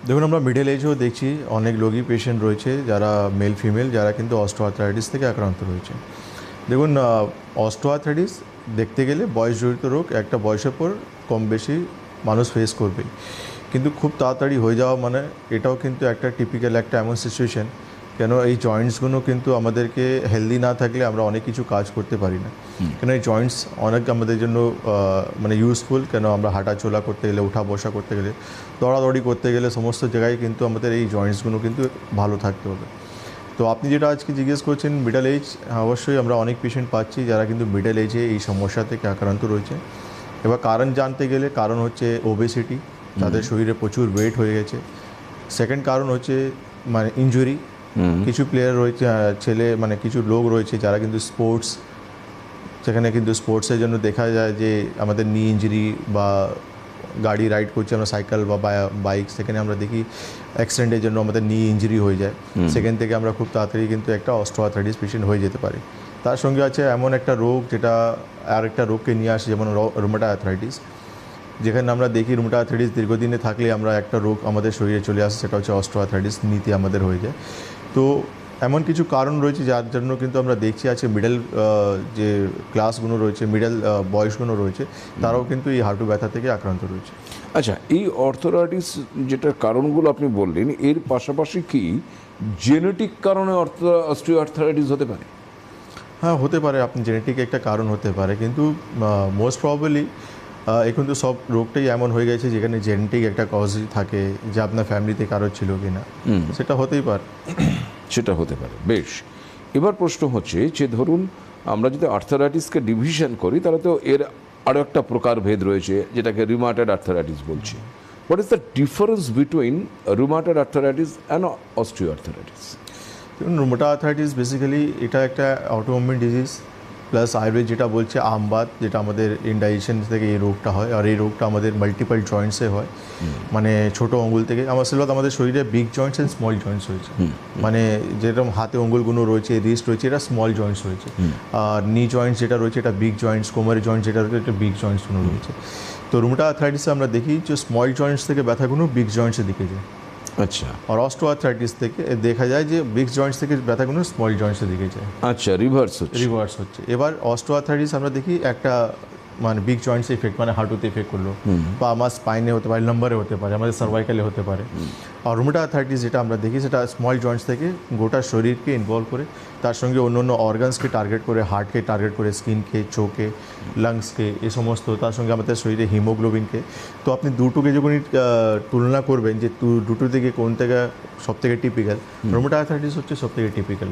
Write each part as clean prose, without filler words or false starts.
দেখুন, আমরা মিডল এজেও দেখছি অনেক রোগী পেশেন্ট রয়েছে যারা মেল ফিমেল যারা কিন্তু অস্টিওআর্থ্রাইটিস থেকে আক্রান্ত রয়েছে। দেখুন, অস্টিওআর্থ্রাইটিস দেখতে গেলে বয়সজনিত রোগ, একটা বয়সের পর কম বেশি মানুষ ফেস করবেই, কিন্তু খুব তাড়াতাড়ি হয়ে যাওয়া মানে এটাও কিন্তু একটা টিপিক্যাল একটা এমন সিচুয়েশন। কেন এই জয়েন্টসগুলো কিন্তু আমাদেরকে হেলদি না থাকলে আমরা অনেক কিছু কাজ করতে পারি না। কেন এই জয়েন্টস অনেক আমাদের জন্য মানে ইউজফুল। কেন আমরা হাঁটাচলা করতে গেলে, উঠা বসা করতে গেলে, দৌড়াদৌড়ি করতে গেলে সমস্ত জায়গায় কিন্তু আমাদের এই জয়েন্টসগুলো কিন্তু ভালো থাকতে হবে। তো আপনি যেটা আজকে জিজ্ঞেস করছেন মিডল এজ, অবশ্যই আমরা অনেক পেশেন্ট পাচ্ছি যারা কিন্তু মিডল এজে এই সমস্যা থেকে আক্রান্ত রয়েছে। এবার কারণ জানতে গেলে কারণ হচ্ছে ওবেসিটি, তাদের শরীরে প্রচুর ওয়েট হয়ে গেছে। সেকেন্ড কারণ হচ্ছে মানে ইনজুরি। কিছু প্লেয়ার রয়েছে, ছেলে মানে কিছু লোক রয়েছে যারা কিন্তু স্পোর্টস, সেখানে কিন্তু স্পোর্টসের জন্য দেখা যায় যে আমাদের নি ইঞ্জুরি বা গাড়ি রাইড করছি আমরা সাইকেল বা বাইক, সেখানে আমরা দেখি অ্যাক্সিডেন্টের জন্য আমাদের নি ইঞ্জুরি হয়ে যায়। সেখান থেকে আমরা খুব তাড়াতাড়ি কিন্তু একটা অস্টিওআর্থ্রাইটিস পেশেন্ট হয়ে যেতে পারি। তার সঙ্গে আছে এমন একটা রোগ যেটা আর একটা রোগকে নিয়ে আসে, যেমন রুমেটয়েড আর্থ্রাইটিস। যেখানে আমরা দেখি রুমেটয়েড আর্থ্রাইটিস দীর্ঘদিনে থাকলে আমরা একটা রোগ আমাদের শরীরে চলে আসে, সেটা হচ্ছে অস্টিওআর্থ্রাইটিস, নিতে আমাদের হয়ে যায়। তো এমন কিছু কারণ রয়েছে যার জন্য কিন্তু আমরা দেখছি আছে মিডল যে ক্লাসগুলো রয়েছে, মিডল বয়সগুলো রয়েছে, তারাও কিন্তু এই হাঁটু ব্যথা থেকে আক্রান্ত রয়েছে। আচ্ছা, এই অর্থোরাইটিস যেটার কারণগুলো আপনি বললেন, এর পাশাপাশি কি জেনেটিক কারণে অস্টিওআর্থ্রাইটিস হতে পারে? হ্যাঁ, হতে পারে, আপনি জেনেটিক একটা কারণ হতে পারে, কিন্তু মোস্ট প্রবাবলি এখন তো সব রোগটাই এমন হয়ে গেছে যেখানে জেনেটিক একটা কজই থাকে, যে আপনার ফ্যামিলিতে কারো ছিল কি না, সেটা হতেই পারে। সেটা হতে পারে। বেশ, এবার প্রশ্ন হচ্ছে যে ধরুন আমরা যদি আর্থারাইটিসকে ডিভিশন করি তাহলে তো এর আরও একটা প্রকারভেদ রয়েছে যেটাকে রিউমাটয়েড আর্থারাইটিস বলছি। What is the difference between rheumatoid arthritis and osteoarthritis? দেখুন, রুমেটয়েড আর্থ্রাইটিস বেসিক্যালি এটা একটা অটোইমিউন ডিজিজ, প্লাস আয়ুর্বেদ যেটা বলছে আমবাত, যেটা আমাদের ইনডাইজেশন থেকে এই রোগটা হয়, আর এই রোগটা আমাদের মাল্টিপল জয়েন্টসে হয়। মানে ছোটো আঙুল থেকে আমাদের শরীরে big Joints and small Joints রয়েছে। মানে যেরকম হাতে আঙুলগুলো রয়েছে, রিস্ট রয়েছে, এটা স্মল জয়েন্টস রয়েছে। আর নি জয়েন্টস যেটা রয়েছে এটা বিগ জয়েন্টস, কোমরের জয়েন্টস যেটা রয়েছে এটা বিগ জয়েন্টসগুলো রয়েছে। তো রুমেটয়েড আর্থ্রাইটিসে আমরা দেখি যে স্মল জয়েন্টস থেকে ব্যথাগুলো বিগ জয়েন্টসের দিকে যায়। আচ্ছা আর অস্টিওআর্থ্রাইটিস থেকে দেখা যায় যে বিগ জয়েন্টস থেকে ব্যথাগুলো স্মল জয়েন্টসের দিকে যায়। আচ্ছা, রিভার্স হচ্ছে। এবার অস্টিওআর্থ্রাইটিস আমরা দেখি একটা মানে বিগ জয়েন্টস এফেক্ট, মানে হাঁটুতে এফেক্ট করলো, বা আমার স্পাইনে হতে পারে, লাম্বারে হতে পারে, আমাদের সার্ভাইকালে হতে পারে। আর রুমেটয়েড আর্থ্রাইটিস যেটা আমরা দেখি সেটা স্মল জয়েন্টস থেকে গোটা শরীরকে ইনভলভ করে, তার সঙ্গে অন্য অন্য অর্গানসকে টার্গেট করে, হার্টকে টার্গেট করে, স্কিনকে, চোখে, লাংসকে, এই সমস্ত, তার সঙ্গে আমাদের শরীরে হিমোগ্লোবিনকে। তো আপনি দুটোকে যখন তুলনা করবেন যে দুটো থেকে কোন থেকে সব থেকে টিপিক্যাল, রুমেটয়েড আর্থ্রাইটিস হচ্ছে সব থেকে টিপিক্যাল।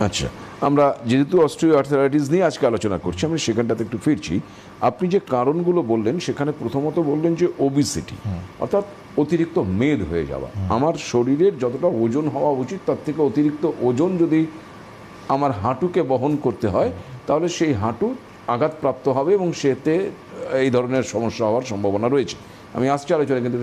আচ্ছা, আমরা যেহেতু অস্টিওআর্থ্রাইটিস নিয়ে আজকে আলোচনা করছি, আমি সেখানটাতে একটু ফিরছি। আপনি যে কারণগুলো বললেন সেখানে প্রথমত বললেন যে ওবিসিটি, অর্থাৎ অতিরিক্ত মেদ হয়ে যাওয়া। আমার শরীরের যতটা ওজন হওয়া উচিত তার থেকে অতিরিক্ত ওজন যদি আমার হাঁটুকে বহন করতে হয় তাহলে সেই হাঁটু আঘাতপ্রাপ্ত হবে এবং সেতে এই ধরনের সমস্যা হওয়ার সম্ভাবনা রয়েছে। আমি আসছি আলোচনা কিন্তু